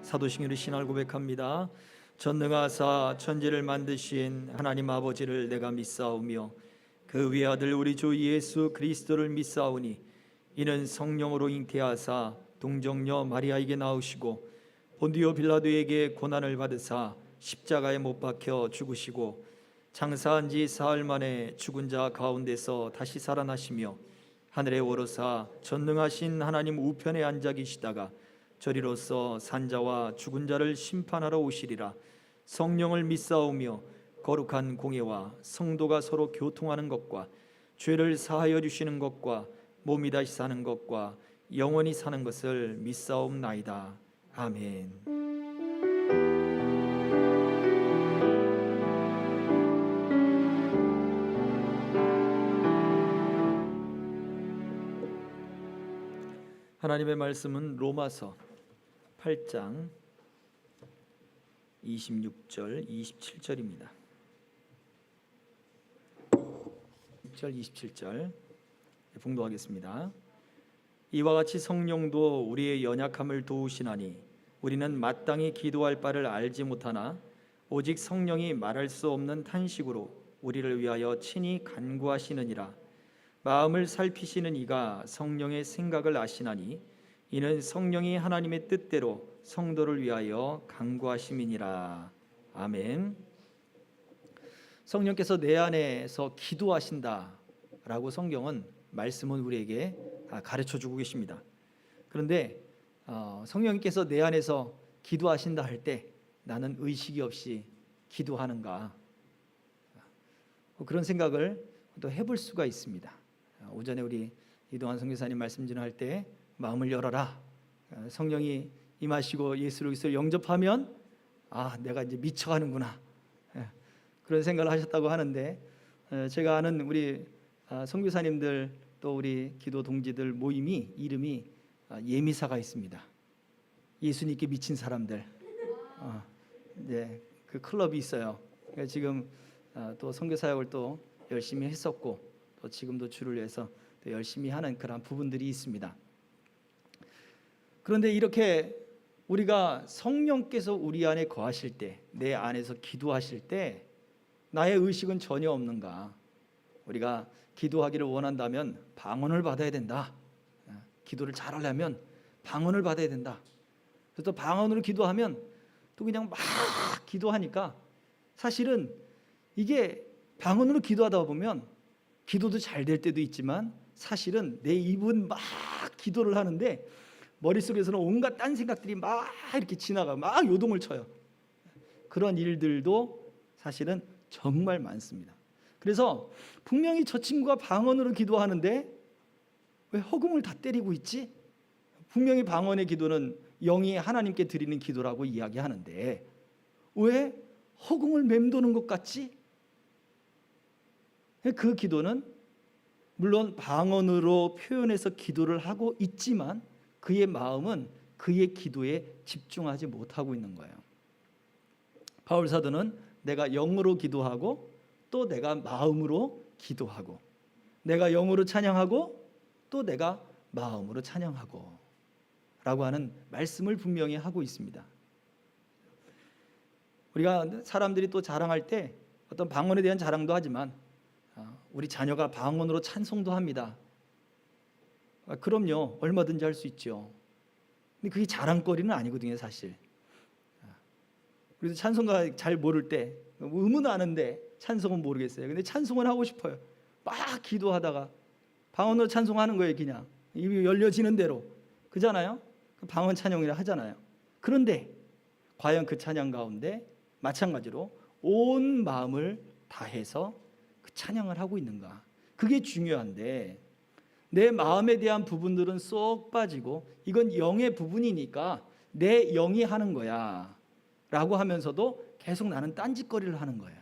사도신경으로 신앙을 고백합니다. 전능하사 천지를 만드신 하나님 아버지를 내가 믿사오며 그 외아들 우리 주 예수 그리스도를 믿사오니 이는 성령으로 잉태하사 동정녀 마리아에게 나오시고 본디오 빌라도에게 고난을 받으사 십자가에 못 박혀 죽으시고 장사한 지 사흘 만에 죽은 자 가운데서 다시 살아나시며 하늘에 오르사 전능하신 하나님 우편에 앉아 계시다가 저리로서 산자와 죽은 자를 심판하러 오시리라. 성령을 믿사오며 거룩한 공예와 성도가 서로 교통하는 것과 죄를 사하여 주시는 것과 몸이 다시 사는 것과 영원히 사는 것을 믿사옵나이다. 아멘. 하나님의 말씀은 로마서 8장 26절 27절입니다. 6절 27절 봉독하겠습니다. 이와 같이 성령도 우리의 연약함을 도우시나니 우리는 마땅히 기도할 바를 알지 못하나 오직 성령이 말할 수 없는 탄식으로 우리를 위하여 친히 간구하시느니라. 마음을 살피시는 이가 성령의 생각을 아시나니 이는 성령이 하나님의 뜻대로 성도를 위하여 간구하심이니라. 아멘. 성령께서 내 안에서 기도하신다라고 성경은 말씀은 우리에게 가르쳐주고 계십니다. 그런데 성령께서 내 안에서 기도하신다 할 때 나는 의식이 없이 기도하는가, 그런 생각을 또 해볼 수가 있습니다. 오전에 우리 이동환 선교사님 말씀 전할 때 마음을 열어라, 성령이 임하시고 예수 그리스도를 영접하면 내가 이제 미쳐가는구나, 그런 생각을 하셨다고 하는데, 제가 아는 우리 선교사님들 또 우리 기도 동지들 모임이 이름이 예미사가 있습니다. 예수님께 미친 사람들, 그 클럽이 있어요. 지금 또 선교 사역을 또 열심히 했었고 또 지금도 주를 위해서 또 열심히 하는 그런 부분들이 있습니다. 그런데 이렇게 우리가 성령께서 우리 안에 거하실 때, 내 안에서 기도하실 때 나의 의식은 전혀 없는가? 우리가 기도하기를 원한다면 방언을 받아야 된다. 기도를 잘하려면 방언을 받아야 된다. 그래서 또 방언으로 기도하면 또 그냥 막 기도하니까 사실은 이게 방언으로 기도하다 보면 기도도 잘 될 때도 있지만 사실은 내 입은 막 기도를 하는데 머릿속에서는 온갖 딴 생각들이 막 이렇게 지나가 막 요동을 쳐요. 그런 일들도 사실은 정말 많습니다. 그래서 분명히 저 친구가 방언으로 기도하는데 왜 허공을 다 때리고 있지? 분명히 방언의 기도는 영이 하나님께 드리는 기도라고 이야기하는데 왜 허공을 맴도는 것 같지? 그 기도는 물론 방언으로 표현해서 기도를 하고 있지만 그의 마음은 그의 기도에 집중하지 못하고 있는 거예요. 바울 사도는 내가 영으로 기도하고 또 내가 마음으로 기도하고, 내가 영으로 찬양하고 또 내가 마음으로 찬양하고 라고 하는 말씀을 분명히 하고 있습니다. 우리가 사람들이 또 자랑할 때 어떤 방언에 대한 자랑도 하지만 우리 자녀가 방언으로 찬송도 합니다. 그럼요, 얼마든지 할 수 있죠. 근데 그게 자랑거리는 아니거든요, 사실. 그래서 찬송가 잘 모를 때 음은 아는데 찬송은 모르겠어요. 근데 찬송은 하고 싶어요. 막 기도하다가 방언으로 찬송하는 거예요. 그냥 입이 열려지는 대로, 그잖아요. 방언 찬양이라 하잖아요. 그런데 과연 그 찬양 가운데 마찬가지로 온 마음을 다해서 그 찬양을 하고 있는가? 그게 중요한데 내 마음에 대한 부분들은 쏙 빠지고 이건 영의 부분이니까 내 영이 하는 거야 라고 하면서도 계속 나는 딴짓거리를 하는 거예요.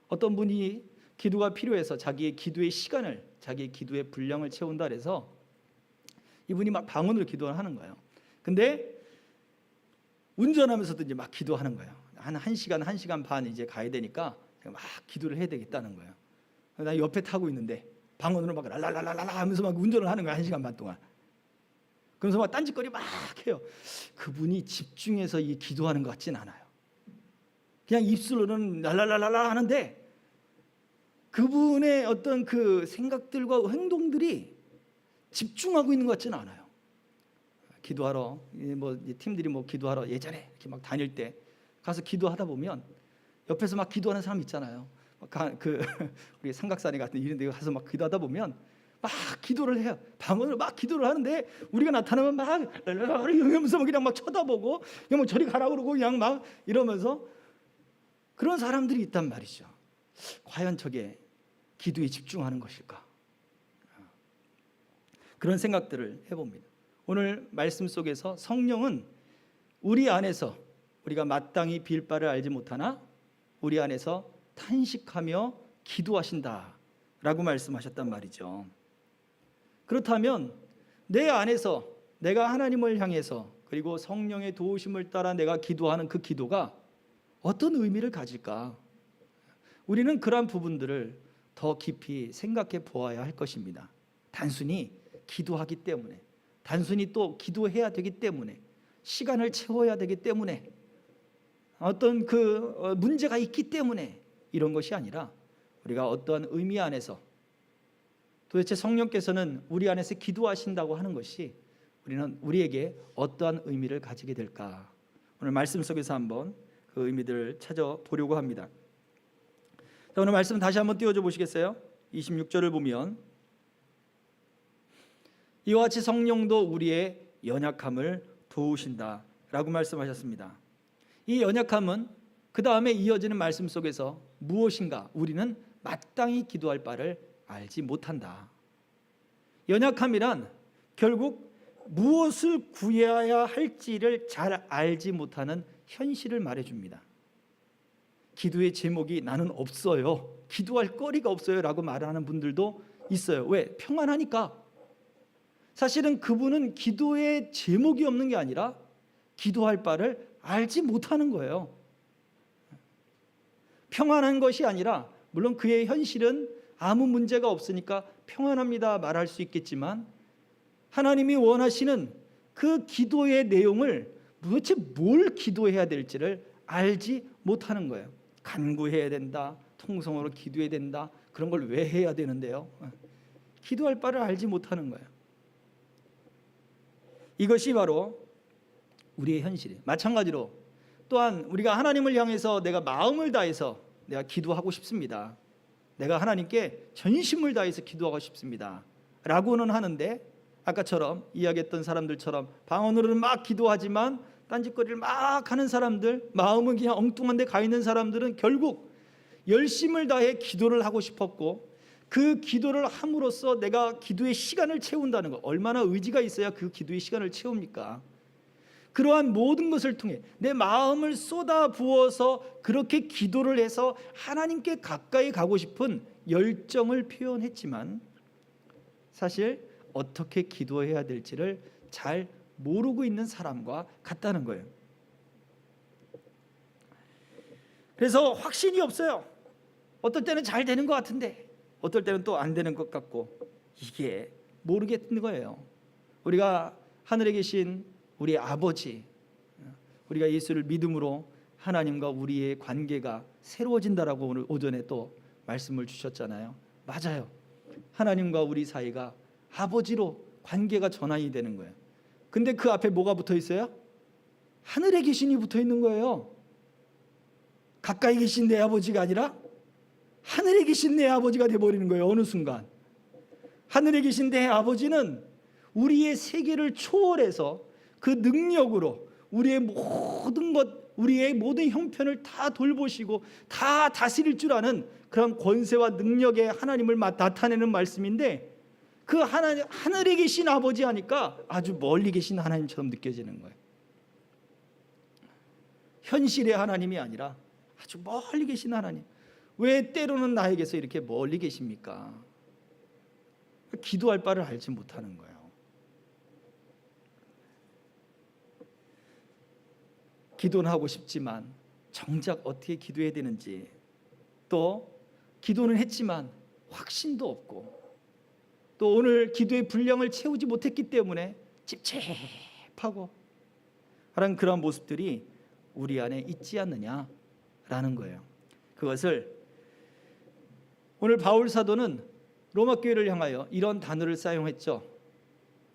어떤 분이 기도가 필요해서 자기의 기도의 시간을, 자기의 기도의 분량을 채운다 그래서 이분이 막 방언으로 기도를 하는 거예요. 근데 운전하면서도 이제 막 기도하는 거예요. 한 1시간, 1시간 반 이제 가야 되니까 막 기도를 해야 되겠다는 거예요. 나 옆에 타고 있는데 방언으로 막 랄랄랄랄라 하면서 막 운전을 하는 거예요. 1시간 반 동안. 그러면서 막 딴짓거리 막 해요. 그분이 집중해서 이 기도하는 것 같진 않아요. 그냥 입술로는 랄랄랄랄라 하는데 그분의 어떤 그 생각들과 행동들이 집중하고 있는 것 같지는 않아요. 기도하러 뭐 팀들이 뭐 기도하러 예전에 이렇게 막 다닐 때 가서 기도하다 보면 옆에서 막 기도하는 사람 있잖아요. 그 우리 삼각산이 같은 이런 데 가서 막 기도하다 보면 막 기도를 해요. 방언으로 막 기도를 하는데 우리가 나타나면 막 이러면서 그냥 막 쳐다보고 그냥 뭐 저리 가라 그러고 그냥 막 이러면서 그런 사람들이 있단 말이죠. 과연 저게 기도에 집중하는 것일까? 그런 생각들을 해봅니다. 오늘 말씀 속에서 성령은 우리 안에서 우리가 마땅히 빌 바를 알지 못하나 우리 안에서 탄식하며 기도하신다라고 말씀하셨단 말이죠. 그렇다면 내 안에서 내가 하나님을 향해서 그리고 성령의 도우심을 따라 내가 기도하는 그 기도가 어떤 의미를 가질까? 우리는 그러한 부분들을 더 깊이 생각해 보아야 할 것입니다. 단순히 기도하기 때문에, 단순히 또 기도해야 되기 때문에, 시간을 채워야 되기 때문에, 어떤 그 문제가 있기 때문에 이런 것이 아니라 우리가 어떠한 의미 안에서 도대체 성령께서는 우리 안에서 기도하신다고 하는 것이 우리는 우리에게 어떠한 의미를 가지게 될까? 오늘 말씀 속에서 한번 그 의미들을 찾아보려고 합니다. 자, 오늘 말씀 다시 한번 띄워줘 보시겠어요? 26절을 보면 이와 같이 성령도 우리의 연약함을 도우신다라고 말씀하셨습니다. 이 연약함은 그 다음에 이어지는 말씀 속에서 무엇인가? 우리는 마땅히 기도할 바를 알지 못한다. 연약함이란 결국 무엇을 구해야 할지를 잘 알지 못하는 현실을 말해줍니다. 기도의 제목이 나는 없어요, 기도할 거리가 없어요 라고 말하는 분들도 있어요. 왜? 평안하니까. 사실은 그분은 기도의 제목이 없는 게 아니라 기도할 바를 알지 못하는 거예요. 평안한 것이 아니라, 물론 그의 현실은 아무 문제가 없으니까 평안합니다 말할 수 있겠지만 하나님이 원하시는 그 기도의 내용을 도대체 뭘 기도해야 될지를 알지 못하는 거예요. 간구해야 된다, 통성으로 기도해야 된다, 그런 걸 왜 해야 되는데요? 기도할 바를 알지 못하는 거예요. 이것이 바로 우리의 현실이에요. 마찬가지로 또한 우리가 하나님을 향해서 내가 마음을 다해서 내가 기도하고 싶습니다, 내가 하나님께 전심을 다해서 기도하고 싶습니다 라고는 하는데, 아까처럼 이야기했던 사람들처럼 방언으로는 막 기도하지만 딴짓거리를 막 하는 사람들, 마음은 그냥 엉뚱한 데 가 있는 사람들은 결국 열심을 다해 기도를 하고 싶었고 그 기도를 함으로써 내가 기도의 시간을 채운다는 것, 얼마나 의지가 있어야 그 기도의 시간을 채웁니까? 그러한 모든 것을 통해 내 마음을 쏟아 부어서 그렇게 기도를 해서 하나님께 가까이 가고 싶은 열정을 표현했지만 사실 어떻게 기도해야 될지를 잘 모르고 있는 사람과 같다는 거예요. 그래서 확신이 없어요. 어떨 때는 잘 되는 것 같은데 어떨 때는 또 안 되는 것 같고, 이게 모르겠는 거예요. 우리가 하늘에 계신 우리 아버지, 우리가 예수를 믿음으로 하나님과 우리의 관계가 새로워진다라고 오늘 오전에 또 말씀을 주셨잖아요. 맞아요. 하나님과 우리 사이가 아버지로 관계가 전환이 되는 거예요. 근데 그 앞에 뭐가 붙어 있어요? 하늘에 계신이 붙어 있는 거예요. 가까이 계신 내 아버지가 아니라 하늘에 계신 내 아버지가 되어버리는 거예요. 어느 순간 하늘에 계신 내 아버지는 우리의 세계를 초월해서 그 능력으로 우리의 모든 것, 우리의 모든 형편을 다 돌보시고 다 다스릴 줄 아는 그런 권세와 능력의 하나님을 나타내는 말씀인데, 그 하늘에 계신 아버지 하니까 아주 멀리 계신 하나님처럼 느껴지는 거예요. 현실의 하나님이 아니라 아주 멀리 계신 하나님. 왜 때로는 나에게서 이렇게 멀리 계십니까? 기도할 바를 알지 못하는 거예요. 기도는 하고 싶지만 정작 어떻게 기도해야 되는지, 또 기도는 했지만 확신도 없고, 또 오늘 기도의 분량을 채우지 못했기 때문에 찝찝하고 하는 그런 모습들이 우리 안에 있지 않느냐라는 거예요. 그것을 오늘 바울 사도는 로마 교회를 향하여 이런 단어를 사용했죠.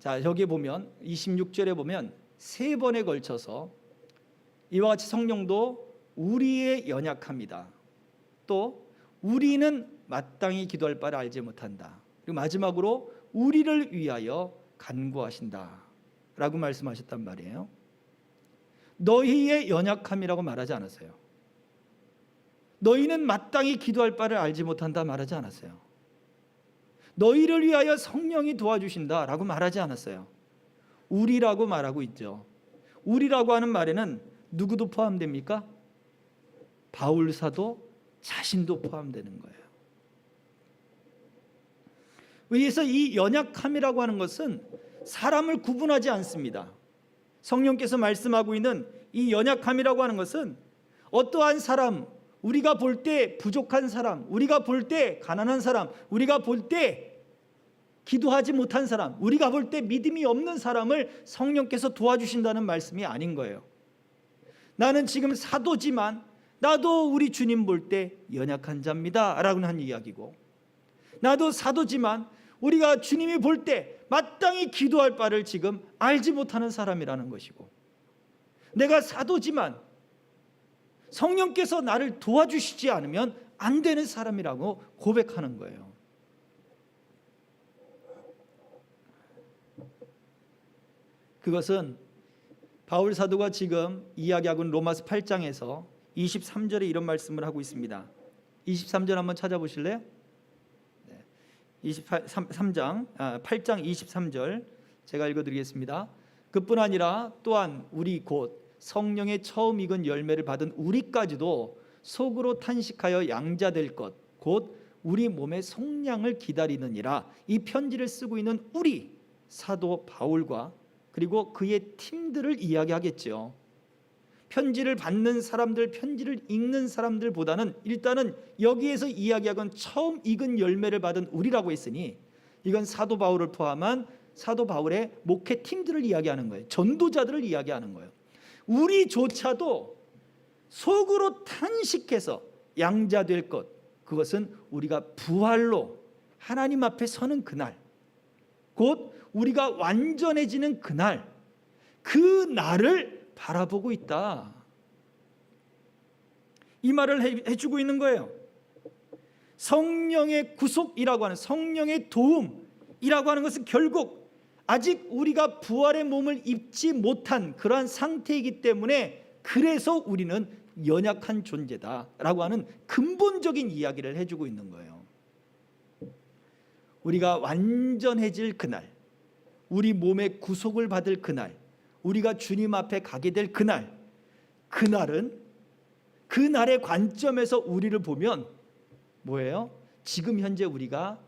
자, 여기 보면 26절에 보면 3번에 걸쳐서 이와 같이 성령도 우리의 연약함이다, 또 우리는 마땅히 기도할 바를 알지 못한다, 그리고 마지막으로 우리를 위하여 간구하신다 라고 말씀하셨단 말이에요. 너희의 연약함이라고 말하지 않았어요. 너희는 마땅히 기도할 바를 알지 못한다 말하지 않았어요. 너희를 위하여 성령이 도와주신다 라고 말하지 않았어요. 우리라고 말하고 있죠. 우리라고 하는 말에는 누구도 포함됩니까? 바울 사도 자신도 포함되는 거예요. 그래서 이 연약함이라고 하는 것은 사람을 구분하지 않습니다. 성령께서 말씀하고 있는 이 연약함이라고 하는 것은 어떠한 사람, 우리가 볼 때 부족한 사람, 우리가 볼 때 가난한 사람, 우리가 볼 때 기도하지 못한 사람, 우리가 볼 때 믿음이 없는 사람을 성령께서 도와주신다는 말씀이 아닌 거예요. 나는 지금 사도지만 나도 우리 주님 볼 때 연약한 자입니다 라고 하는 이야기고, 나도 사도지만 우리가 주님이 볼 때 마땅히 기도할 바를 지금 알지 못하는 사람이라는 것이고, 내가 사도지만 성령께서 나를 도와주시지 않으면 안 되는 사람이라고 고백하는 거예요. 그것은 바울 사도가 지금 이야기하고 있는 로마서 8장에서 23절에 이런 말씀을 하고 있습니다. 23절 한번 찾아보실래요? 8장 23절 제가 읽어드리겠습니다. 그뿐 아니라 또한 우리 곧 성령의 처음 익은 열매를 받은 우리까지도 속으로 탄식하여 양자될 것 곧 우리 몸의 속량을 기다리느니라. 이 편지를 쓰고 있는 우리 사도 바울과 그리고 그의 팀들을 이야기하겠죠. 편지를 받는 사람들, 편지를 읽는 사람들보다는 일단은 여기에서 이야기하건 처음 익은 열매를 받은 우리라고 했으니 이건 사도 바울을 포함한 사도 바울의 목회 팀들을 이야기하는 거예요. 전도자들을 이야기하는 거예요. 우리조차도 속으로 탄식해서 양자될 것, 그것은 우리가 부활로 하나님 앞에 서는 그날, 곧 우리가 완전해지는 그날, 그 날을 바라보고 있다. 이 말을 해주고 있는 거예요. 성령의 구속이라고 하는, 성령의 도움이라고 하는 것은 결국 아직 우리가 부활의 몸을 입지 못한 그러한 상태이기 때문에, 그래서 우리는 연약한 존재다라고 하는 근본적인 이야기를 해주고 있는 거예요. 우리가 완전해질 그날, 우리 몸의 구속을 받을 그날, 우리가 주님 앞에 가게 될 그날, 그날은 그날의 관점에서 우리를 보면 뭐예요? 지금 현재 우리가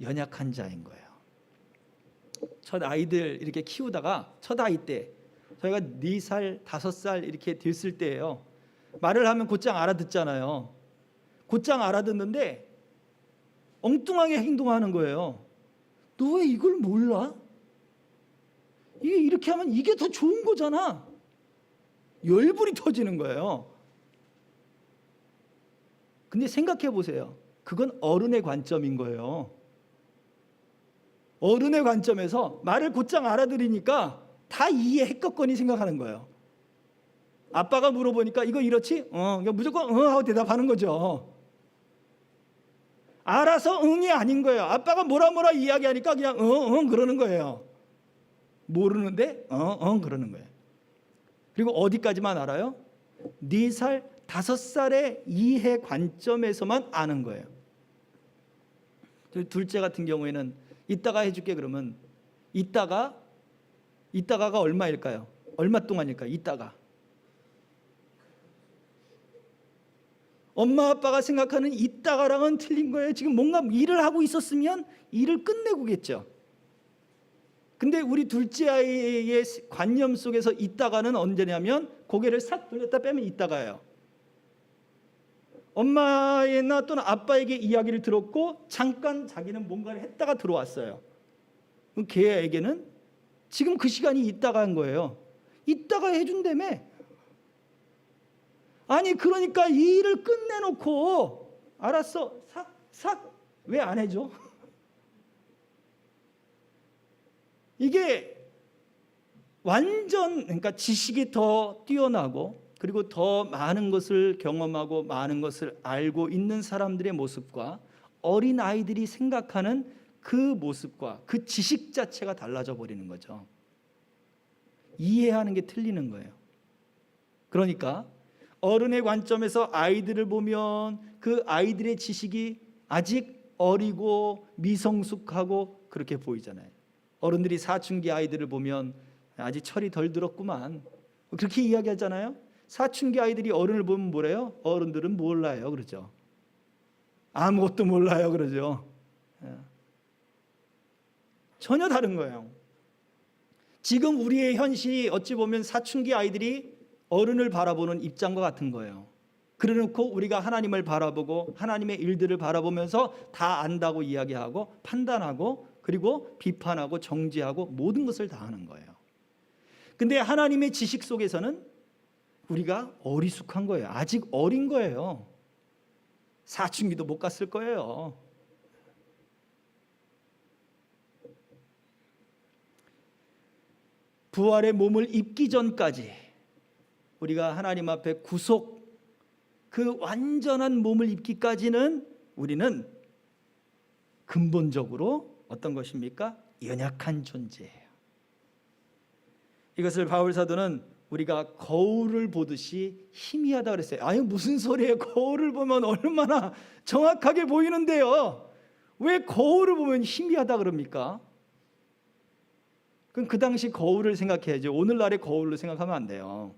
연약한 자인 거예요. 첫 아이들 이렇게 키우다가 첫 아이 때 저희가 4살, 5살 이렇게 됐을 때예요. 말을 하면 곧장 알아듣잖아요. 곧장 알아듣는데 엉뚱하게 행동하는 거예요. 너 왜 이걸 몰라? 이게 이렇게 하면 이게 더 좋은 거잖아. 열불이 터지는 거예요. 근데 생각해 보세요. 그건 어른의 관점인 거예요. 어른의 관점에서 말을 곧장 알아들으니까 다 이해했겠거니 생각하는 거예요. 아빠가 물어보니까 이거 이렇지? 그냥 무조건 응 하고 대답하는 거죠. 알아서 응이 아닌 거예요. 아빠가 뭐라 이야기하니까 그냥 응 그러는 거예요. 모르는데 그러는 거예요. 그리고 어디까지만 알아요? 4살, 5살의 이해 관점에서만 아는 거예요. 둘째 같은 경우에는 이따가 해줄게 그러면 이따가가 얼마일까요? 얼마 동안일까요? 이따가. 엄마 아빠가 생각하는 이따가랑은 틀린 거예요. 지금 뭔가 일을 하고 있었으면 일을 끝내고겠죠. 근데 우리 둘째 아이의 관념 속에서 이따가는 언제냐면 고개를 싹 돌렸다 빼면 이따가예요. 엄마나 또는 아빠에게 이야기를 들었고 잠깐 자기는 뭔가를 했다가 들어왔어요. 그럼 걔에게는 지금 그 시간이 있다가 한 거예요. 있다가 해준다며. 아니 그러니까 이 일을 끝내놓고 알았어 싹 왜 안 해줘? 이게 완전 그러니까 지식이 더 뛰어나고 그리고 더 많은 것을 경험하고 많은 것을 알고 있는 사람들의 모습과 어린 아이들이 생각하는 그 모습과 그 지식 자체가 달라져 버리는 거죠. 이해하는 게 틀리는 거예요. 그러니까 어른의 관점에서 아이들을 보면 그 아이들의 지식이 아직 어리고 미성숙하고 그렇게 보이잖아요. 어른들이 사춘기 아이들을 보면 아직 철이 덜 들었구만 그렇게 이야기하잖아요. 사춘기 아이들이 어른을 보면 뭐래요? 어른들은 몰라요 그러죠. 아무것도 몰라요 그러죠. 전혀 다른 거예요. 지금 우리의 현실이 어찌 보면 사춘기 아이들이 어른을 바라보는 입장과 같은 거예요. 그래놓고 우리가 하나님을 바라보고 하나님의 일들을 바라보면서 다 안다고 이야기하고 판단하고 그리고 비판하고 정죄하고 모든 것을 다 하는 거예요. 근데 하나님의 지식 속에서는 우리가 어리숙한 거예요. 아직 어린 거예요. 사춘기도 못 갔을 거예요. 부활의 몸을 입기 전까지 우리가 하나님 앞에 구속 그 완전한 몸을 입기까지는 우리는 근본적으로 어떤 것입니까? 연약한 존재예요. 이것을 바울 사도는 우리가 거울을 보듯이 희미하다 그랬어요. 아니 무슨 소리예요? 거울을 보면 얼마나 정확하게 보이는데요. 왜 거울을 보면 희미하다 그럽니까? 그럼 그 당시 거울을 생각해야죠. 오늘날의 거울로 생각하면 안 돼요.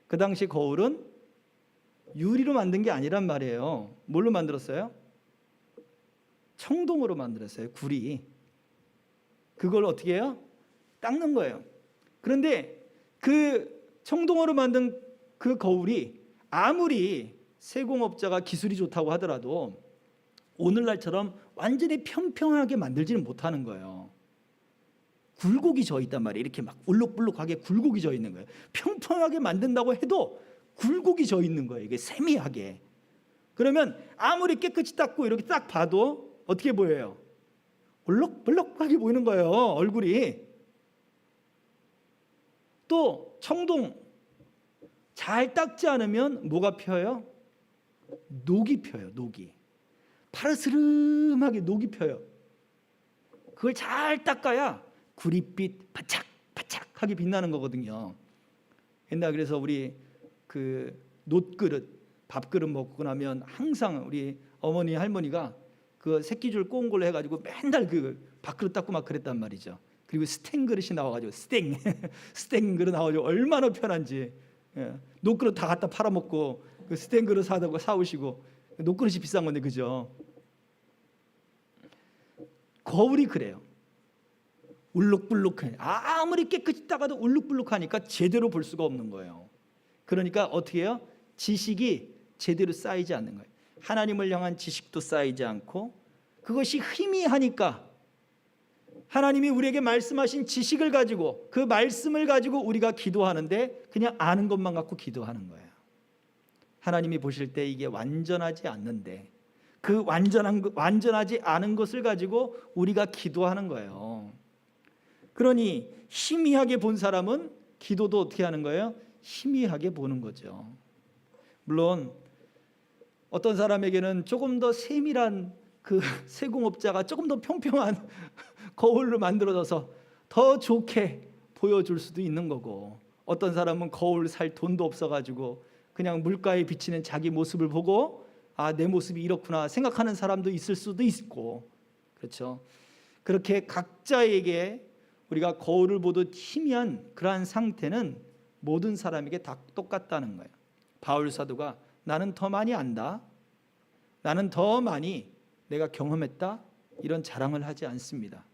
그 당시 거울은 유리로 만든 게 아니란 말이에요. 뭘로 만들었어요? 청동으로 만들었어요. 구리. 그걸 어떻게 해요? 닦는 거예요. 그런데 그 청동으로 만든 그 거울이 아무리 세공업자가 기술이 좋다고 하더라도 오늘날처럼 완전히 평평하게 만들지는 못하는 거예요. 굴곡이 져 있단 말이에요. 이렇게 막 울룩불룩하게 굴곡이 져 있는 거예요. 평평하게 만든다고 해도 굴곡이 져 있는 거예요. 이게 세미하게. 그러면 아무리 깨끗이 닦고 이렇게 딱 봐도 어떻게 보여요? 울룩불룩하게 보이는 거예요. 얼굴이. 또 청동 잘 닦지 않으면 뭐가 펴요? 녹이 펴요. 녹이. 파르스름하게 녹이 펴요. 그걸 잘 닦아야 구릿빛 바짝바짝하게 빛나는 거거든요. 옛날 그래서 우리 그 놋그릇 밥그릇 먹고 나면 항상 우리 어머니 할머니가 그 새끼줄 꼬은 걸로 해가지고 맨날 그 밥그릇 닦고 막 그랬단 말이죠. 그리고 스텐 그릇이 나와가지고 스텐 그릇 나와가지고 얼마나 편한지. 놋그릇 다 갖다 팔아먹고 그 스텐 그릇 사다가 사오시고 놋그릇이 비싼 건데 그죠? 거울이 그래요. 울룩불룩해. 아무리 깨끗이 닦아도 울룩불룩하니까 제대로 볼 수가 없는 거예요. 그러니까 어떻게 해요? 지식이 제대로 쌓이지 않는 거예요. 하나님을 향한 지식도 쌓이지 않고 그것이 희미하니까 하나님이 우리에게 말씀하신 지식을 가지고 그 말씀을 가지고 우리가 기도하는데 그냥 아는 것만 갖고 기도하는 거예요. 하나님이 보실 때 이게 완전하지 않는데 그 완전하지 않은 것을 가지고 우리가 기도하는 거예요. 그러니 희미하게 본 사람은 기도도 어떻게 하는 거예요? 희미하게 보는 거죠. 물론 어떤 사람에게는 조금 더 세밀한 그 세공업자가 조금 더 평평한 거울로 만들어져서 더 좋게 보여줄 수도 있는 거고, 어떤 사람은 거울 살 돈도 없어가지고 그냥 물가에 비치는 자기 모습을 보고 아, 내 모습이 이렇구나 생각하는 사람도 있을 수도 있고, 그렇죠. 그렇게 각자에게 우리가 거울을 보듯 희미한 그러한 상태는 모든 사람에게 다 똑같다는 거예요. 바울 사도가 나는 더 많이 안다, 나는 더 많이 내가 경험했다, 이런 자랑을 하지 않습니다.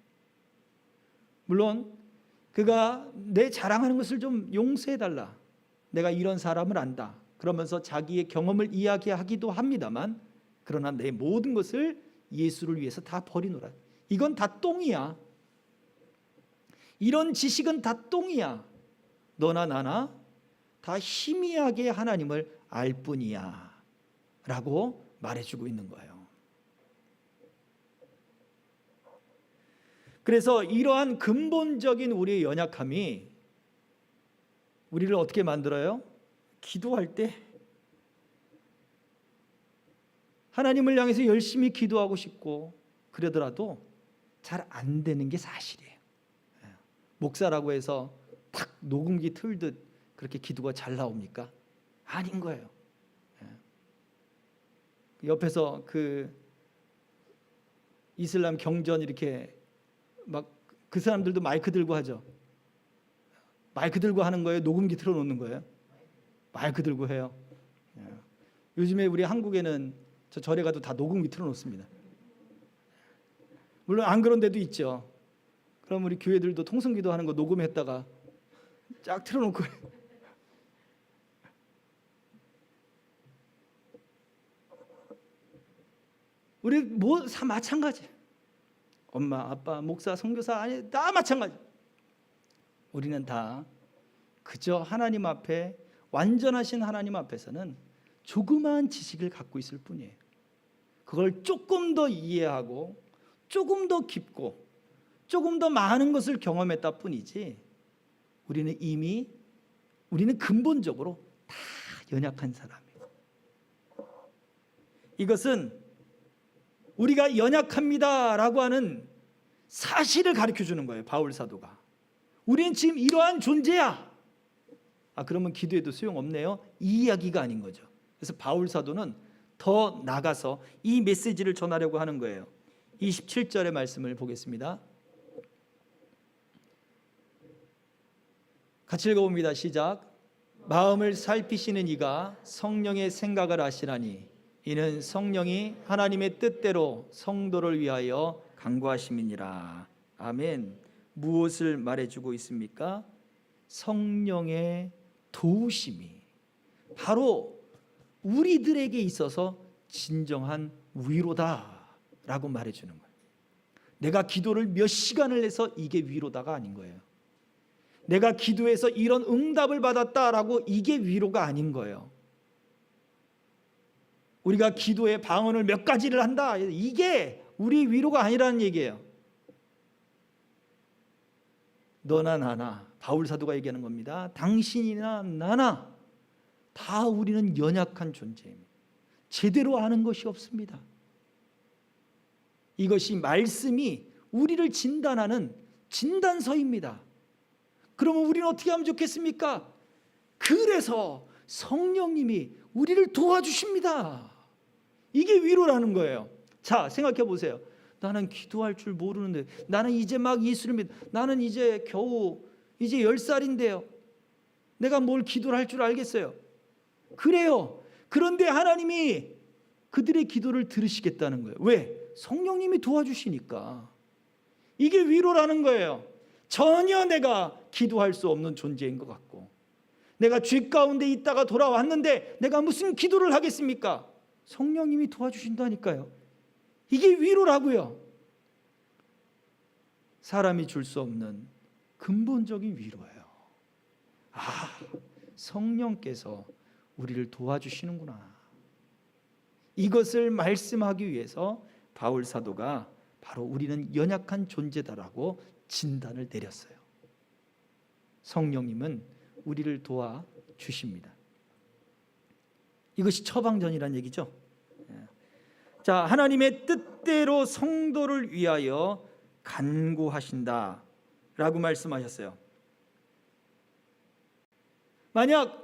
물론 그가 내 자랑하는 것을 좀 용서해달라, 내가 이런 사람을 안다 그러면서 자기의 경험을 이야기하기도 합니다만, 그러나 내 모든 것을 예수를 위해서 다 버리노라. 이건 다 똥이야. 이런 지식은 다 똥이야. 너나 나나 다 희미하게 하나님을 알 뿐이야 라고 말해주고 있는 거예요. 그래서 이러한 근본적인 우리의 연약함이 우리를 어떻게 만들어요? 기도할 때 하나님을 향해서 열심히 기도하고 싶고 그러더라도 잘 안 되는 게 사실이에요. 목사라고 해서 탁 녹음기 틀듯 그렇게 기도가 잘 나옵니까? 아닌 거예요. 옆에서 그 이슬람 경전 이렇게 막 그 사람들도 마이크 들고 하죠. 마이크 들고 하는 거예요? 녹음기 틀어놓는 거예요? 마이크 들고 해요. 요즘에 우리 한국에는 저 절에 가도 다 녹음기 틀어놓습니다. 물론 안 그런 데도 있죠. 그럼 우리 교회들도 통성기도 하는 거 녹음했다가 쫙 틀어놓고 우리 뭐 다 마찬가지. 엄마, 아빠, 목사, 선교사 아니 다 마찬가지. 우리는 다 그저 하나님 앞에 완전하신 하나님 앞에서는 조그마한 지식을 갖고 있을 뿐이에요. 그걸 조금 더 이해하고 조금 더 깊고 조금 더 많은 것을 경험했다 뿐이지 우리는 근본적으로 다 연약한 사람이에요. 이것은 우리가 연약합니다라고 하는 사실을 가르쳐주는 거예요. 바울 사도가. 우리는 지금 이러한 존재야. 그러면 기도해도 소용없네요. 이 이야기가 아닌 거죠. 그래서 바울 사도는 더 나가서 이 메시지를 전하려고 하는 거예요. 27절의 말씀을 보겠습니다. 같이 읽어봅니다. 시작. 마음을 살피시는 이가 성령의 생각을 아시나니 이는 성령이 하나님의 뜻대로 성도를 위하여 간구하심이니라. 아멘. 무엇을 말해주고 있습니까? 성령의 도우심이 바로 우리들에게 있어서 진정한 위로다라고 말해주는 거예요. 내가 기도를 몇 시간을 해서 이게 위로다가 아닌 거예요. 내가 기도해서 이런 응답을 받았다라고 이게 위로가 아닌 거예요. 우리가 기도에 방언을 몇 가지를 한다, 이게 우리 위로가 아니라는 얘기예요. 너나 나나, 바울 사도가 얘기하는 겁니다. 당신이나 나나 다 우리는 연약한 존재입니다. 제대로 아는 것이 없습니다. 이것이 말씀이 우리를 진단하는 진단서입니다. 그러면 우리는 어떻게 하면 좋겠습니까? 그래서 성령님이 우리를 도와주십니다. 이게 위로라는 거예요. 자, 생각해 보세요. 나는 기도할 줄 모르는데, 나는 이제 막 예수를 믿, 나는 이제 겨우 이제 10살인데요. 내가 뭘 기도를 할 줄 알겠어요? 그래요. 그런데 하나님이 그들의 기도를 들으시겠다는 거예요. 왜? 성령님이 도와주시니까. 이게 위로라는 거예요. 전혀 내가 기도할 수 없는 존재인 것 같고, 내가 죄 가운데 있다가 돌아왔는데 내가 무슨 기도를 하겠습니까? 성령님이 도와주신다니까요. 이게 위로라고요. 사람이 줄 수 없는 근본적인 위로예요. 성령께서 우리를 도와주시는구나. 이것을 말씀하기 위해서 바울 사도가 바로 우리는 연약한 존재다라고 진단을 내렸어요. 성령님은 우리를 도와주십니다. 이것이 처방전이란 얘기죠. 자, 하나님의 뜻대로 성도를 위하여 간구하신다 라고 말씀하셨어요. 만약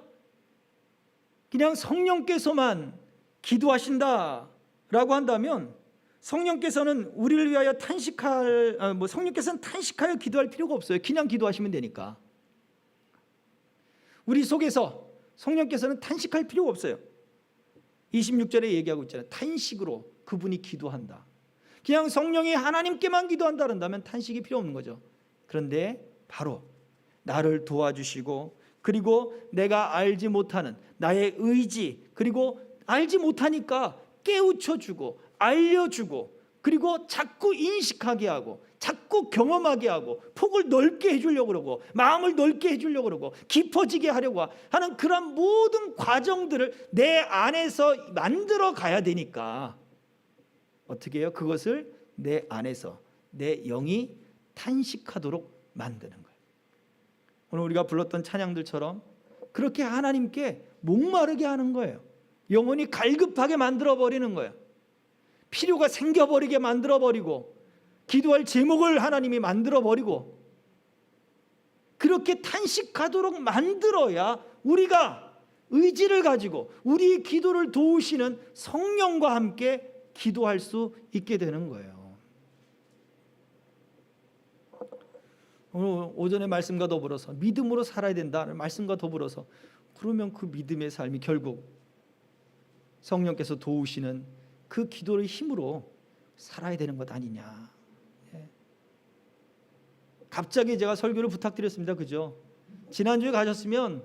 그냥 성령께서만 기도하신다 라고 한다면 성령께서는 우리를 위하여 성령께서는 탄식하여 기도할 필요가 없어요. 그냥 기도하시면 되니까. 우리 속에서 성령께서는 탄식할 필요가 없어요. 26절에 얘기하고 있잖아요. 탄식으로 그분이 기도한다. 그냥 성령이 하나님께만 기도한다 그런다면 탄식이 필요 없는 거죠. 그런데 바로 나를 도와주시고, 그리고 내가 알지 못하는 나의 의지, 그리고 알지 못하니까 깨우쳐주고 알려주고 그리고 자꾸 인식하게 하고 자꾸 경험하게 하고 폭을 넓게 해주려고 그러고 마음을 넓게 해주려고 그러고 깊어지게 하려고 하는 그런 모든 과정들을 내 안에서 만들어 가야 되니까 어떻게 해요? 그것을 내 안에서 내 영이 탄식하도록 만드는 거예요. 오늘 우리가 불렀던 찬양들처럼 그렇게 하나님께 목마르게 하는 거예요. 영혼이 갈급하게 만들어버리는 거예요. 필요가 생겨버리게 만들어버리고 기도할 제목을 하나님이 만들어버리고 그렇게 탄식하도록 만들어야 우리가 의지를 가지고 우리 기도를 도우시는 성령과 함께 기도할 수 있게 되는 거예요. 오늘 오전의 말씀과 더불어서 믿음으로 살아야 된다는 말씀과 더불어서 그러면 그 믿음의 삶이 결국 성령께서 도우시는 그 기도의 힘으로 살아야 되는 것 아니냐. 갑자기 제가 설교를 부탁드렸습니다. 그죠? 지난주에 가셨으면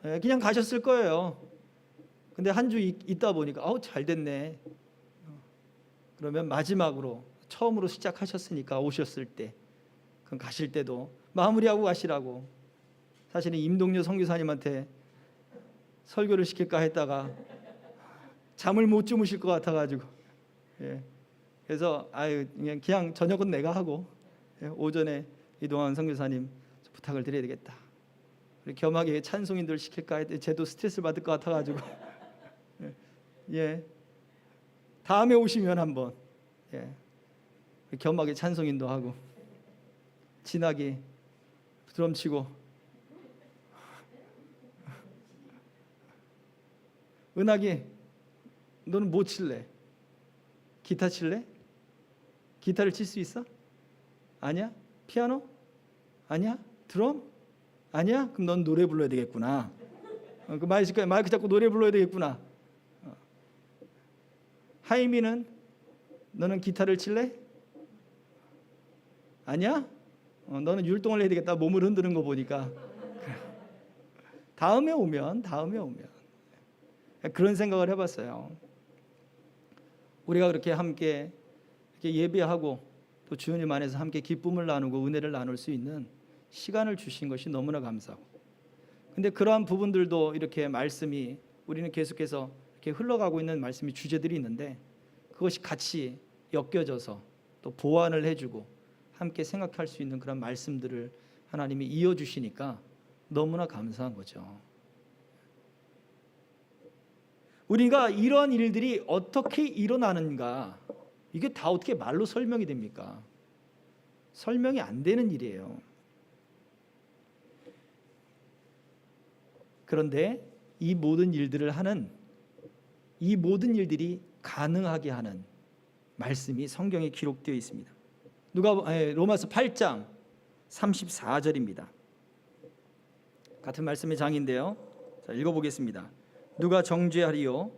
그냥 가셨을 거예요. 근데 한 주 있다 보니까 잘 됐네. 그러면 마지막으로 처음으로 시작하셨으니까 오셨을 때 그럼 가실 때도 마무리하고 가시라고. 사실은 임동료 선교사님한테 설교를 시킬까 했다가 잠을 못 주무실 것 같아가지고 그래서 그냥 저녁은 내가 하고 오전에 이동환 선교사님 부탁을 드려야 되겠다. 겸하게 찬송인들 시킬까 했더니 쟤도 스트레스 받을 것 같아가지고 다음에 오시면 한번 겸하게 찬송인도 하고 진하게 드럼 치고 은하기 너는 뭐 칠래? 기타 칠래? 기타를 칠 수 있어? 아니야? 피아노? 아니야? 드럼? 아니야? 그럼 넌 노래 불러야 되겠구나. 그 마이크 잡고 노래 불러야 되겠구나. 하이미는 너는 기타를 칠래? 아니야? 너는 율동을 해야 되겠다. 몸을 흔드는 거 보니까. 다음에 오면 그런 생각을 해봤어요. 우리가 그렇게 함께 이렇게 예배하고 또 주님 안에서 함께 기쁨을 나누고 은혜를 나눌 수 있는 시간을 주신 것이 너무나 감사하고, 근데 그러한 부분들도 이렇게 말씀이 우리는 계속해서 이렇게 흘러가고 있는 말씀이 주제들이 있는데 그것이 같이 엮여져서 또 보완을 해주고 함께 생각할 수 있는 그런 말씀들을 하나님이 이어주시니까 너무나 감사한 거죠. 우리가 이런 일들이 어떻게 일어나는가, 이게 다 어떻게 말로 설명이 됩니까? 설명이 안 되는 일이에요. 그런데 이 모든 일들을 하는, 이 모든 일들이 가능하게 하는 말씀이 성경에 기록되어 있습니다. 로마서 8장 34절입니다. 같은 말씀의 장인데요. 자, 읽어보겠습니다. 누가 정죄하리요?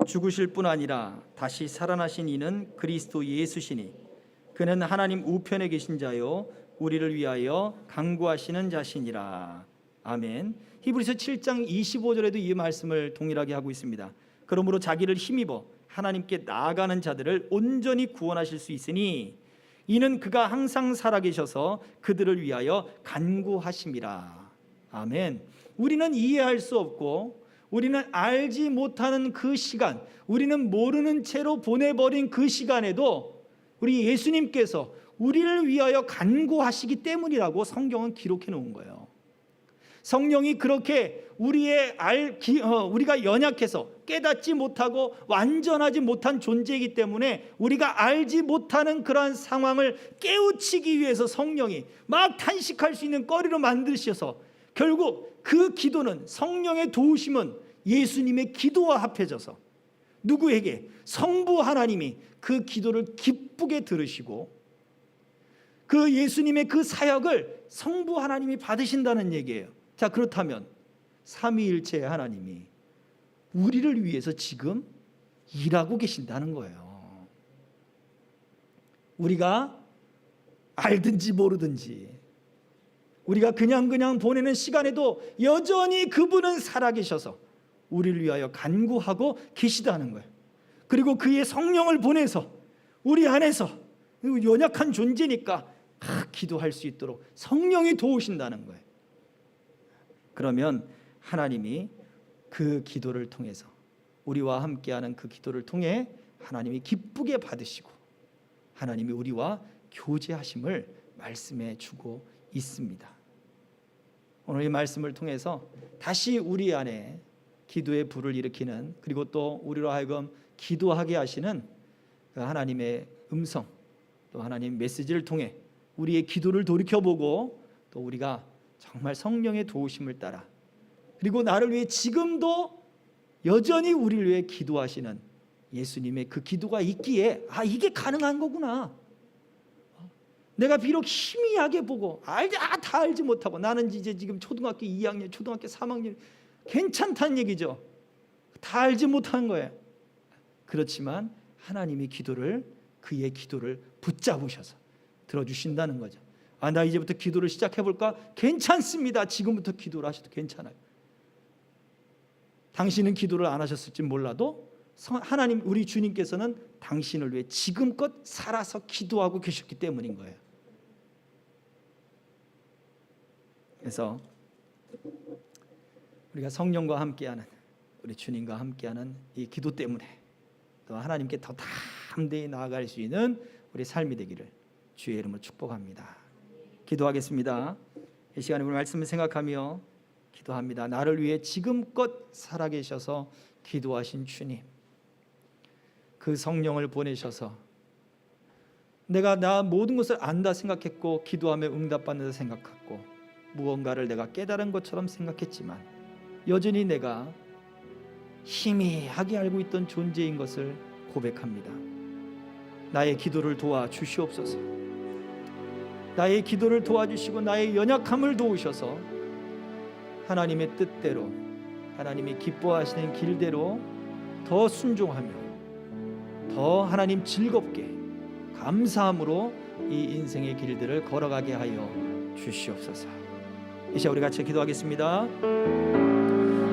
죽으실 뿐 아니라 다시 살아나신 이는 그리스도 예수시니 그는 하나님 우편에 계신 자요 우리를 위하여 간구하시는 자시니라. 아멘. 히브리서 7장 25절에도 이 말씀을 동일하게 하고 있습니다. 그러므로 자기를 힘입어 하나님께 나아가는 자들을 온전히 구원하실 수 있으니 이는 그가 항상 살아계셔서 그들을 위하여 간구하심이라. 아멘. 우리는 이해할 수 없고 우리는 알지 못하는 그 시간, 우리는 모르는 채로 보내버린 그 시간에도 우리 예수님께서 우리를 위하여 간구하시기 때문이라고 성경은 기록해 놓은 거예요. 성령이 그렇게 우리가 연약해서 깨닫지 못하고 완전하지 못한 존재이기 때문에 우리가 알지 못하는 그러한 상황을 깨우치기 위해서 성령이 막 탄식할 수 있는 거리로 만드셔서 결국 그 기도는, 성령의 도우심은 예수님의 기도와 합해져서 누구에게? 성부 하나님이 그 기도를 기쁘게 들으시고 그 예수님의 그 사역을 성부 하나님이 받으신다는 얘기예요. 자, 그렇다면 삼위일체의 하나님이 우리를 위해서 지금 일하고 계신다는 거예요. 우리가 알든지 모르든지 우리가 그냥 보내는 시간에도 여전히 그분은 살아계셔서 우리를 위하여 간구하고 계시다는 거예요. 그리고 그의 성령을 보내서 우리 안에서 연약한 존재니까 기도할 수 있도록 성령이 도우신다는 거예요. 그러면 하나님이 그 기도를 통해서, 우리와 함께하는 그 기도를 통해 하나님이 기쁘게 받으시고 하나님이 우리와 교제하심을 말씀해 주고 있습니다. 오늘 이 말씀을 통해서 다시 우리 안에 기도의 불을 일으키는, 그리고 또 우리로 하여금 기도하게 하시는 그 하나님의 음성, 또 하나님의 메시지를 통해 우리의 기도를 돌이켜보고, 또 우리가 정말 성령의 도우심을 따라, 그리고 나를 위해 지금도 여전히 우리를 위해 기도하시는 예수님의 그 기도가 있기에, 이게 가능한 거구나. 내가 비록 희미하게 보고 다 알지 못하고, 나는 이제 지금 초등학교 2학년, 초등학교 3학년, 괜찮다는 얘기죠. 다 알지 못한 거예요. 그렇지만 하나님이 그의 기도를 붙잡으셔서 들어주신다는 거죠. 나 이제부터 기도를 시작해볼까? 괜찮습니다. 지금부터 기도를 하셔도 괜찮아요. 당신은 기도를 안 하셨을지 몰라도 하나님, 우리 주님께서는 당신을 위해 지금껏 살아서 기도하고 계셨기 때문인 거예요. 그래서 우리가 성령과 함께하는, 우리 주님과 함께하는 이 기도 때문에 또 하나님께 더 담대히 나아갈 수 있는 우리 삶이 되기를 주의 이름으로 축복합니다. 기도하겠습니다. 이 시간에 우리 말씀을 생각하며 기도합니다. 나를 위해 지금껏 살아계셔서 기도하신 주님, 그 성령을 보내셔서 내가 나 모든 것을 안다 생각했고, 기도하며 응답받는다 생각했고, 무언가를 내가 깨달은 것처럼 생각했지만 여전히 내가 희미하게 알고 있던 존재인 것을 고백합니다. 나의 기도를 도와주시옵소서. 나의 기도를 도와주시고 나의 연약함을 도우셔서 하나님의 뜻대로, 하나님이 기뻐하시는 길대로 더 순종하며 더 하나님 즐겁게 감사함으로 이 인생의 길들을 걸어가게 하여 주시옵소서. 이 시간 우리 같이 기도하겠습니다.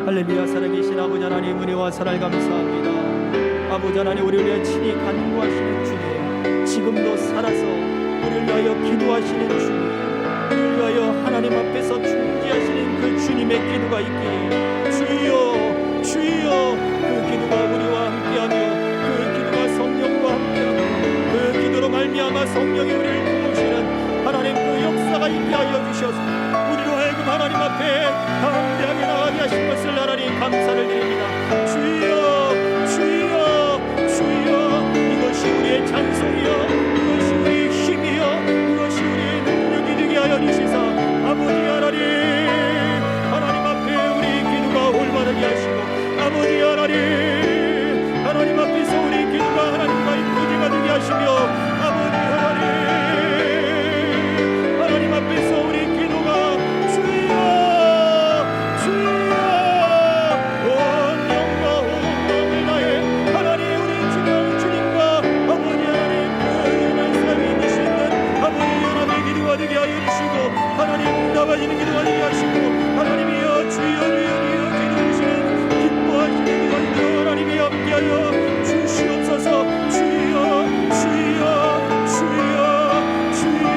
할렐루야. 살아계신 아버지 하나님, 은혜와 사랑을 감사합니다. 아버지 하나님, 우리를 위해 친히 간구하시는 주님, 지금도 살아서 우리를 위하여 기도하시는 주님, 우리를 위하여 하나님 앞에서 중지하시는 그 주님의 기도가 있기에 주여, 주여, 그 기도가 우리와 함께하며, 그 기도가 성령과 함께하며, 그 기도로 말미암아 성령이 우리를 도우시는 하나님 그 역사가 있게 하여 주셔서 우리로 하여금 하나님 앞에 담대하게 나가게 하신 것을 하나님 감사를 드립니다. 주여, 주여, 주여, 이것이 우리의 찬송이여, 이것이 우리의 힘이여, 이것이 우리의 능력이 되게 하여 주시사 아버지 하나님, 하나님 앞에 우리 기도가 올바르게 하시고, 아버지 하나님, 하나님 앞에서 우리 기도가 하나님과의 교제가 되게 하시며, 아버지 하나님, 하나님 앞에서 우리 기도가 주여, 주여, 온 영과 온 마음을 다해 하나님 우리 주님과 아버지 하나님 그 말씀이 되시는 아버지 하나님의 기도가 되게 하여 주시고, 하나님 응답하시는 기도가 되게 하시고, 하나님이여 주여, 주여, 주여, 기도 주시는 기뻐하시는 기도가 하나님이 함께하여 주시옵소서. 주여, 주여, 주여, 주여.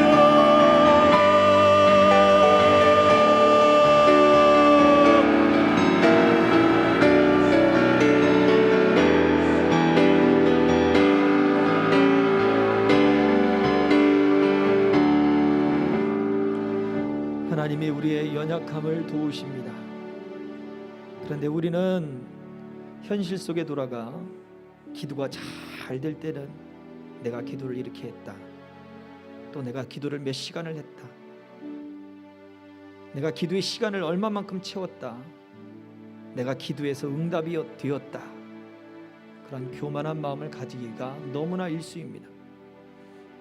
하나님이 우리의 연약함을 도우십니다. 그런데 우리는 현실 속에 돌아가 기도가 잘 될 때는 내가 기도를 이렇게 했다, 또 내가 기도를 몇 시간을 했다, 내가 기도의 시간을 얼마만큼 채웠다, 내가 기도에서 응답이 되었다, 그런 교만한 마음을 가지기가 너무나 일수입니다.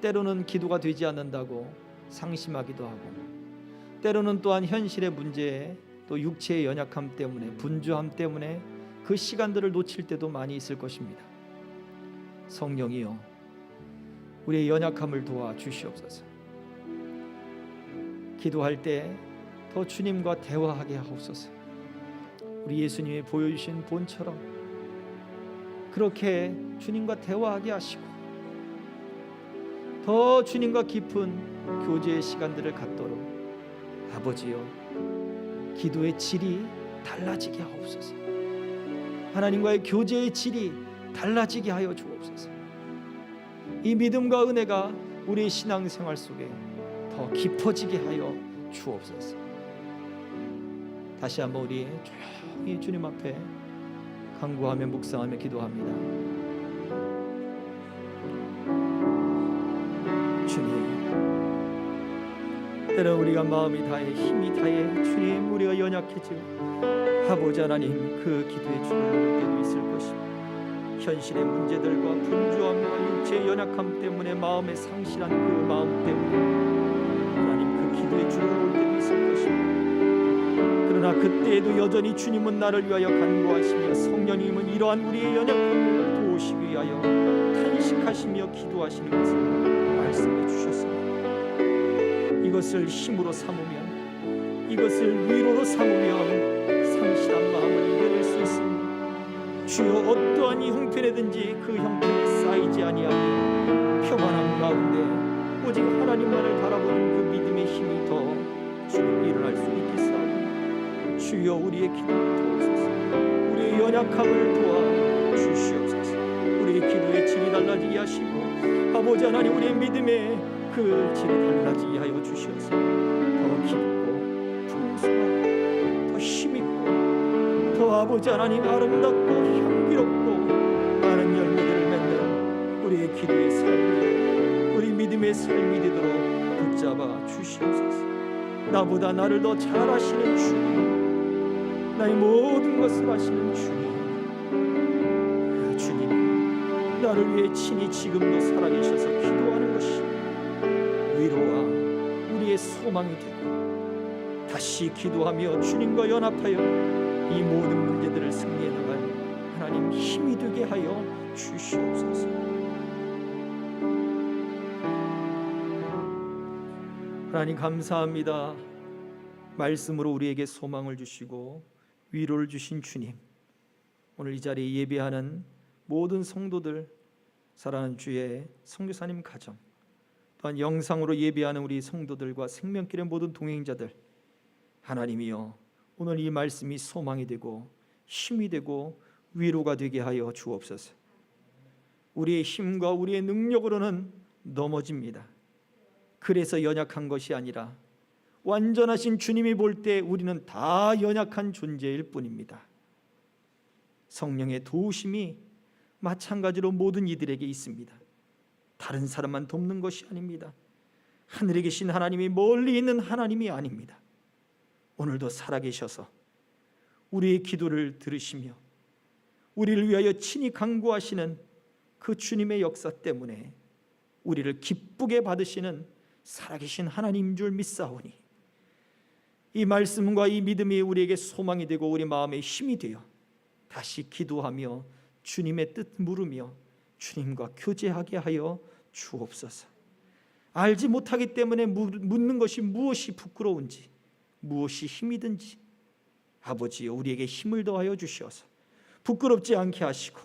때로는 기도가 되지 않는다고 상심하기도 하고, 때로는 또한 현실의 문제에, 또 육체의 연약함 때문에, 분주함 때문에 그 시간들을 놓칠 때도 많이 있을 것입니다. 성령이여, 우리의 연약함을 도와 주시옵소서. 기도할 때 더 주님과 대화하게 하옵소서. 우리 예수님이 보여주신 본처럼 그렇게 주님과 대화하게 하시고, 더 주님과 깊은 교제의 시간들을 갖도록 아버지여 기도의 질이 달라지게 하옵소서. 하나님과의 교제의 질이 달라지게 하여 주옵소서. 이 믿음과 은혜가 우리의 신앙생활 속에 더 깊어지게 하여 주옵소서. 다시 한번 우리 조용히 주님 앞에 간구하며 묵상하며 기도합니다. 주님, 때론 우리가 마음이 다해 힘이 다해 주님 우리가 연약해지고 아버지 하나님 그 기도의 줄을 놓을 때도 있을 것입니다. 현실의 문제들과 분주함과 육체의 연약함 때문에 마음에 상실한 그 마음 때문에 하나님 그 기도의 줄을 놓을 때도 있을 것입니다. 그러나 그때에도 여전히 주님은 나를 위하여 간구하시며 성령님은 이러한 우리의 연약함을 도우시기 위하여 탄식하시며 기도하시는 것을 말씀해 주셨습니다. 이것을 힘으로 삼으면, 이것을 위로로 삼으면 상실한 마음을 이겨낼 수 있습니다. 주여 어떠한 이 형편이든지 그 형편에 쌓이지 아니하며 평안한 가운데 오직 하나님만을 바라보는 그 믿음의 힘이 더 주님 일어날 수 있겠사오니 주여 우리의 기도를 도우소서. 우리의 연약함을 도와 주시옵소서. 우리의 기도의 질이 달라지게 하시고 아버지 하나님 우리의 믿음의 그 질이 달라지게 하여 주시옵소서. 더 깊고 풍성하고 더 힘있고 더 아버지 하나님 아름답고 향기롭고 많은 열매들을 맺는 우리의 기도의 삶이 우리 믿음의 삶이 되도록 붙잡아 주시옵소서. 나보다 나를 더 잘 아시는 주님, 나의 모든 것을 아시는 주님, 그 주님이 나를 위해 친히 지금도 살아계셔서 기도하는 것이 위로와 우리의 소망이 되고 다시 기도하며 주님과 연합하여 이 모든 문제들을 승리해 나갈 하나님 힘이 되게 하여 주시옵소서. 하나님 감사합니다. 말씀으로 우리에게 소망을 주시고 위로를 주신 주님, 오늘 이 자리에 예배하는 모든 성도들, 사랑하는 주의 선교사님 가정, 또한 영상으로 예배하는 우리 성도들과 생명길의 모든 동행자들, 하나님이여 오늘 이 말씀이 소망이 되고 힘이 되고 위로가 되게 하여 주옵소서. 우리의 힘과 우리의 능력으로는 넘어집니다. 그래서 연약한 것이 아니라 완전하신 주님이 볼 때 우리는 다 연약한 존재일 뿐입니다. 성령의 도우심이 마찬가지로 모든 이들에게 있습니다. 다른 사람만 돕는 것이 아닙니다. 하늘에 계신 하나님이 멀리 있는 하나님이 아닙니다. 오늘도 살아계셔서 우리의 기도를 들으시며 우리를 위하여 친히 간구하시는 그 주님의 역사 때문에 우리를 기쁘게 받으시는 살아계신 하나님인 줄 믿사오니 이 말씀과 이 믿음이 우리에게 소망이 되고 우리 마음에 힘이 되어 다시 기도하며 주님의 뜻 물으며 주님과 교제하게 하여 주옵소서. 알지 못하기 때문에 묻는 것이 무엇이 부끄러운지 무엇이 힘이든지 아버지여 우리에게 힘을 더하여 주시어서 부끄럽지 않게 하시고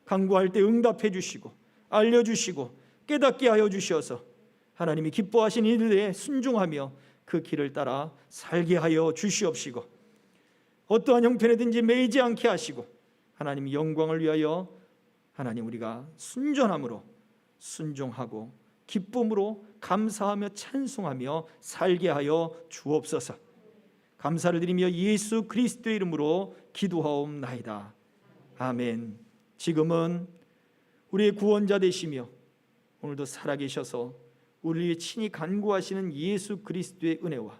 간구할 때 응답해 주시고 알려주시고 깨닫게 하여 주시어서 하나님이 기뻐하신 일에 순종하며 그 길을 따라 살게 하여 주시옵시고 어떠한 형편이든지 매이지 않게 하시고 하나님 영광을 위하여 하나님 우리가 순전함으로 순종하고 기쁨으로 감사하며 찬송하며 살게 하여 주옵소서. 감사를 드리며 예수 그리스도의 이름으로 기도하옵나이다. 아멘. 지금은 우리의 구원자 되시며 오늘도 살아계셔서 우리를 친히 간구하시는 예수 그리스도의 은혜와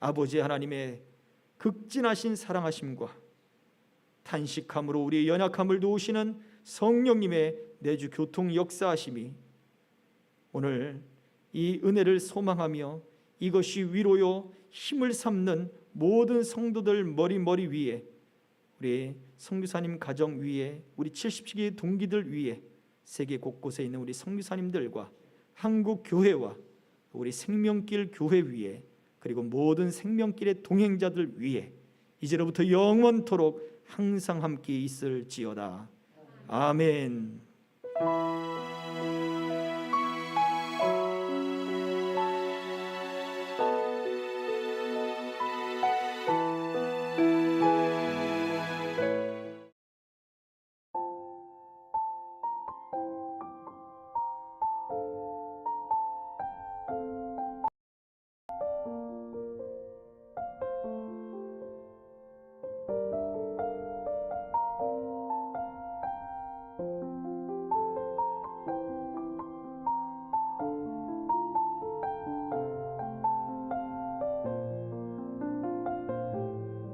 아버지 하나님의 극진하신 사랑하심과 탄식함으로 우리의 연약함을 도우시는 성령님의 내주 교통 역사하심이 오늘 이 은혜를 소망하며 이것이 위로요 힘을 삼는 모든 성도들 머리 위에 우리 선교사님 가정 위에 우리 70시기의 동기들 위에 세계 곳곳에 있는 우리 선교사님들과 한국 교회와 우리 생명길 교회 위에 그리고 모든 생명길의 동행자들 위에 이제로부터 영원토록 항상 함께 있을지어다. 아멘.